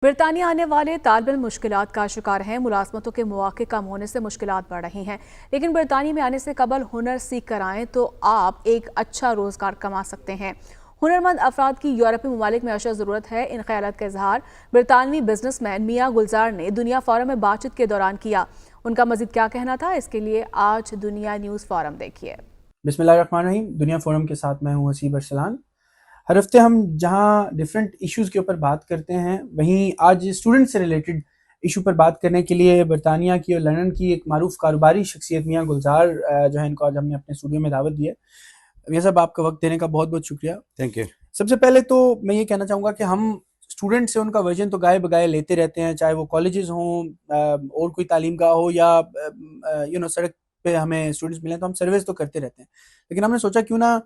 बरतानिया आने वाले तालिब इल्म मुश्किलात का शिकार हैं। मुलाजमतों के मौके कम होने से मुश्किलात बढ़ रही हैं, लेकिन बरतानिया में आने से कबल हुनर सीख कर आएँ तो आप एक अच्छा रोजगार कमा सकते हैं। हुनरमंद अफराद की यूरोपीय ममालिक में अशद ज़रूरत है। इन ख्यालात का इजहार बरतानवी बिजनेसमैन मियाँ गुलजार ने दुनिया फोरम में बातचीत के दौरान किया। उनका मजीद क्या कहना था, इसके लिए आज दुनिया न्यूज़ फोरम देखिए। बिस्मिल्लाहिर्रहमानिर्रहीम। दुनिया फोरम के साथ मैं हूं हसीब अरसलान। हर हफ्ते हम जहां डिफरेंट इश्यूज़ के ऊपर बात करते हैं, वहीं आज स्टूडेंट से रिलेटेड इशू पर बात करने के लिए बरतानिया की और लंदन की एक मारूफ कारोबारी शख्सियत मियाँ गुलजार जो है, इनको आज हमने अपने स्टूडियो में दावत दी है। मियाँ साहब, आपका वक्त देने का बहुत बहुत शुक्रिया। Thank you. सबसे पहले तो मैं ये कहना चाहूँगा कि हम स्टूडेंट से उनका वर्जन तो गाए बगाए लेते रहते हैं, चाहे वो कॉलेजेस हों और कोई तालीम का हो या सड़क पे हमें स्टूडेंट्स मिले तो हम सर्विस तो करते रहते हैं। लेकिन हमने सोचा क्यों ना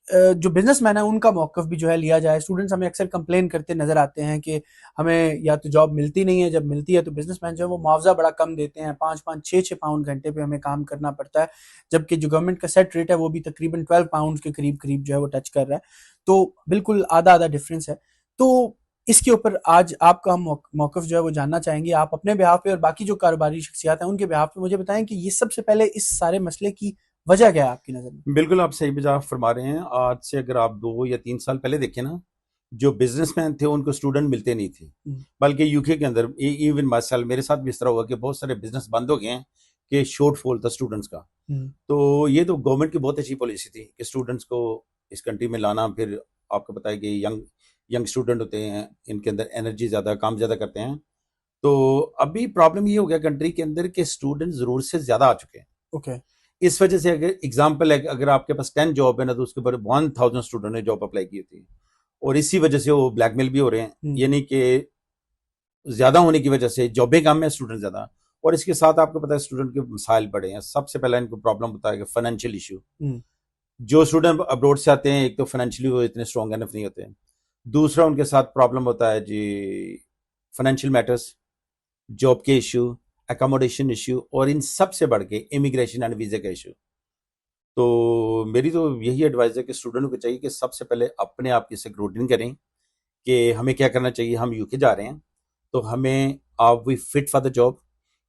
जो बिजनेसमैन है उनका मौक़िफ़ भी जो है लिया जाए। स्टूडेंट्स हमें अक्सर कंप्लेन करते नजर आते हैं कि हमें या तो जॉब मिलती नहीं है, जब मिलती है तो बिजनेसमैन जो है वो मुआवजा बड़ा कम देते हैं, 5-5 6-6 पाउंड घंटे पे हमें काम करना पड़ता है, जबकि जो गवर्नमेंट का सेट रेट है वो भी तकरीबन 12 पाउंड के करीब करीब जो है वो टच कर रहा है। तो बिल्कुल आधा आधा डिफरेंस है। तो इसके ऊपर आज आपका हम मौक़िफ़ जो है वो जानना चाहेंगे। आप अपने बिहाफ पे और बाकी जो कारोबारी शख्सियात हैं उनके बिहाफ पे मुझे बताएं कि ये सबसे पहले इस सारे मसले की वजह क्या है आपकी नज़र में? बिल्कुल आप सही बजा फरमा रहे हैं। आज से अगर आप 2 या 3 साल पहले देखें ना, जो बिजनेसमैन थे उनको स्टूडेंट मिलते नहीं थे। बल्कि यूके के अंदर इवन माई सेल्फ, मेरे साथ भी इस तरह हुआ कि बहुत सारे बिजनेस बंद हो गए हैं कि शॉर्टफॉल था स्टूडेंट्स का। तो ये तो गवर्नमेंट की बहुत अच्छी पॉलिसी थी कि स्टूडेंट्स को इस कंट्री में लाना। फिर आपको पता है कि यंग यंग स्टूडेंट होते हैं, इनके अंदर एनर्जी ज़्यादा, काम ज़्यादा करते हैं। तो अभी प्रॉब्लम ये हो गया कंट्री के अंदर कि स्टूडेंट ज़रूरत से ज़्यादा आ चुके हैं। ओके। इस वजह से अगर एग्जाम्पल है, अगर आपके पास 10 जॉब है ना, तो उसके ऊपर 1000 स्टूडेंट ने जॉब अप्लाई की थी, और इसी वजह से वो ब्लैकमेल भी हो रहे हैं। यानी कि ज्यादा होने की वजह से जॉबें कम है, स्टूडेंट ज्यादा। और इसके साथ आपको पता है स्टूडेंट के मसाइल बड़े हैं। सबसे पहला इनको प्रॉब्लम होता है कि फाइनेंशियल इशू। जो स्टूडेंट अब्रोड से आते हैं, एक तो फाइनेंशियली वो इतने स्ट्रॉन्ग एनफ नहीं होते हैं। दूसरा उनके साथ प्रॉब्लम होता है जी फाइनेंशियल मैटर्स, जॉब के इशू, अकोमोडेशन इशू, और इन सबसे बढ़ के इमिग्रेशन एंड वीजा का इशू। तो मेरी तो यही एडवाइस है कि स्टूडेंट को चाहिए कि सबसे पहले अपने आप की रिक्रूटिंग करें कि हमें क्या करना चाहिए। हम यूके जा रहे हैं तो हमें आप we fit for the job.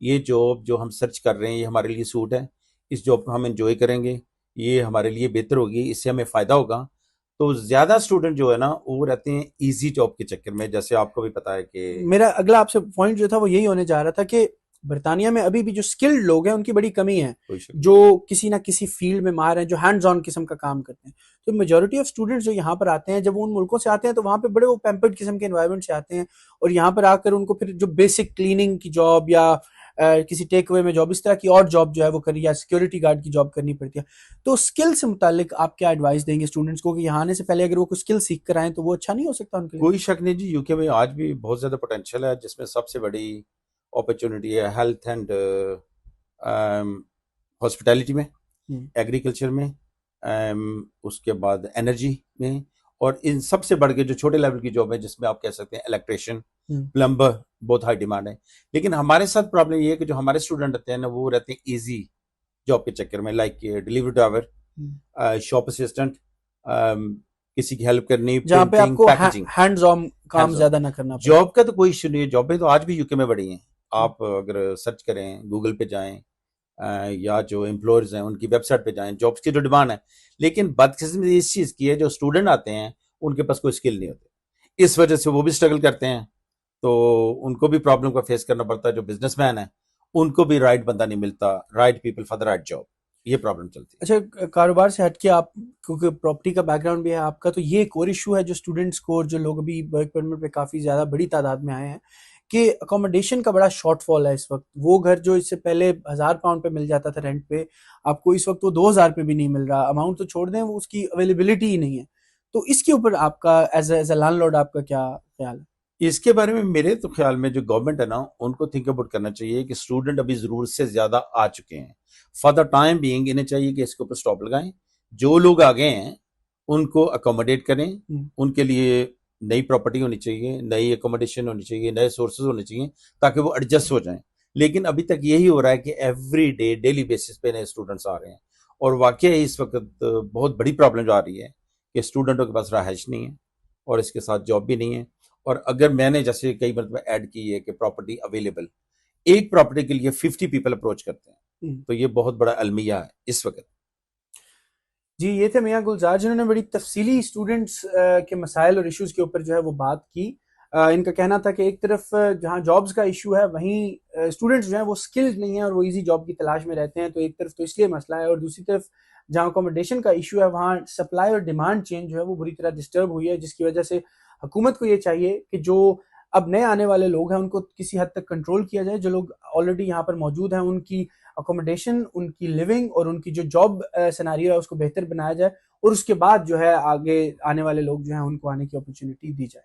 ये जॉब जो हम सर्च कर रहे हैं ये हमारे लिए सूट है, इस जॉब को हम एंजॉय करेंगे, ये हमारे लिए बेहतर होगी, इससे हमें फ़ायदा होगा। तो ज़्यादा स्टूडेंट जो है ना वो रहते हैं इजी जॉब के चक्कर में। जैसे आपको भी पता है कि मेरा अगला आपसे पॉइंट जो था वो यही होने जा रहा था कि बरतानिया में अभी भी जो स्किल्ड लोग हैं उनकी बड़ी कमी है, जो किसी ना किसी फील्ड में माहिर हैं, जो हैंड्स ऑन किस्म का काम करते हैं। तो मेजॉरिटी ऑफ स्टूडेंट्स जो यहाँ पर आते हैं, जब वो उन मुल्कों से आते हैं तो वहाँ पे बड़े वो पैम्पर्ड किस्म के एनवायरनमेंट से आते हैं, और यहाँ पर आकर उनको फिर जो बेसिक क्लीनिंग की जॉब या किसी टेक अवे में जॉब, इस तरह की और जॉब जो है वो करी, या सिक्योरिटी गार्ड की जॉब करनी पड़ती है। तो स्किल से मुतालिक आप क्या एडवाइस देंगे स्टूडेंट्स को कि यहाँ आने से पहले अगर वो कोई स्किल सीख कर आए तो वो अच्छा नहीं हो सकता उनके लिए? कोई शक नहीं जी, यूके में आज भी बहुत ज़्यादा पोटेंशियल है, जिसमें सबसे बड़ी अपॉर्चुनिटी है हेल्थ एंड हॉस्पिटैलिटी में, एग्रीकल्चर में, उसके बाद एनर्जी में, और इन सबसे बढ़ के जो छोटे लेवल की जॉब है जिसमें आप कह सकते हैं इलेक्ट्रिशियन, प्लम्बर, बहुत हाई डिमांड है। लेकिन हमारे साथ प्रॉब्लम ये है कि जो हमारे स्टूडेंट रहते हैं ना वो रहते हैं इजी जॉब के चक्कर में, like delivery driver, shop assistant, किसी की हेल्प करनी, जहाँ पे आपको हैंड्स ऑन काम ज्यादा ना करना पड़े। जॉब का तो कोई इश्यू नहीं है, जॉबें तो आज भी यूके में बड़ी हैं। आप अगर सर्च करें, गूगल पे जाएं, या जो एम्प्लॉयर्स हैं उनकी वेबसाइट पे जाएं, जॉब्स की तो डिमांड है। लेकिन बदकिस्मती इस चीज़ की है, जो स्टूडेंट आते हैं उनके पास कोई स्किल नहीं होती, इस वजह से वो भी स्ट्रगल करते हैं। तो उनको भी प्रॉब्लम का फेस करना पड़ता है। जो बिजनेसमैन है उनको भी राइट बंदा नहीं मिलता, right people for the right job, ये प्रॉब्लम चलती है। अच्छा, कारोबार से हटके आप, क्योंकि प्रॉपर्टी का बैकग्राउंड भी है आपका, तो ये एक और इशू है जो स्टूडेंट्स को, और जो लोग अभी वर्क परमिट पे काफ़ी ज़्यादा बड़ी तादाद में आए हैं, कि अकोमोडेशन का बड़ा शॉर्टफॉल है इस वक्त। वो घर जो इससे पहले 1000 पाउंड पे मिल जाता था रेंट पे, आपको इस वक्त वो 2000 पे भी नहीं मिल रहा। अमाउंट तो छोड़ दें, वो उसकी अवेलेबिलिटी ही नहीं है। तो इसके ऊपर आपका एज ए लैंडलॉर्ड आपका क्या ख्याल है? इसके बारे में मेरे तो ख्याल में जो गवर्नमेंट है ना उनको थिंक अबाउट करना चाहिए कि स्टूडेंट अभी जरूरत से ज्यादा आ चुके हैं। फॉर द टाइम बीइंग इन्हें चाहिए कि इसके ऊपर स्टॉप लगाएं। जो लोग आ गए हैं उनको अकोमोडेट करें, उनके लिए नई प्रॉपर्टी होनी चाहिए, नई अकोमोडेशन होनी चाहिए, नए सोर्सेज होने चाहिए ताकि वो एडजस्ट हो जाएं। लेकिन अभी तक यही हो रहा है कि एवरी डे डेली बेसिस पे नए स्टूडेंट्स आ रहे हैं, और वाकई इस वक्त बहुत बड़ी प्रॉब्लम जो आ रही है कि स्टूडेंटों के पास रहाइश नहीं है और इसके साथ जॉब भी नहीं है। और अगर मैंने जैसे कई मतलब ऐड की है कि प्रॉपर्टी अवेलेबल, एक प्रॉपर्टी के लिए 50 पीपल अप्रोच करते हैं, तो ये बहुत बड़ा अलमिया है इस वक्त। जी, ये थे मियां गुलजार जिन्होंने बड़ी तफसीली स्टूडेंट्स के मसाइल और इश्यूज के ऊपर जो है वो बात की। इनका कहना था कि एक तरफ जहाँ जॉब्स का इशू है वहीं स्टूडेंट्स जो हैं वो स्किल्ड नहीं है और वो इजी जॉब की तलाश में रहते हैं, तो एक तरफ तो इसलिए मसला है, और दूसरी तरफ जहाँ अकोमोडेशन का इशू है वहाँ सप्लाई और डिमांड चेंज जो है वो बुरी तरह डिस्टर्ब हुई है, जिसकी वजह से हुकूमत को ये चाहिए कि जो अब नए आने वाले लोग हैं उनको किसी हद तक कंट्रोल किया जाए, जो लोग ऑलरेडी यहाँ पर मौजूद हैं उनकी अकोमोडेशन, उनकी लिविंग और उनकी जो जॉब सिनेरियो है उसको बेहतर बनाया जाए, और उसके बाद जो है आगे आने वाले लोग जो हैं उनको आने की अपॉर्चुनिटी दी जाए।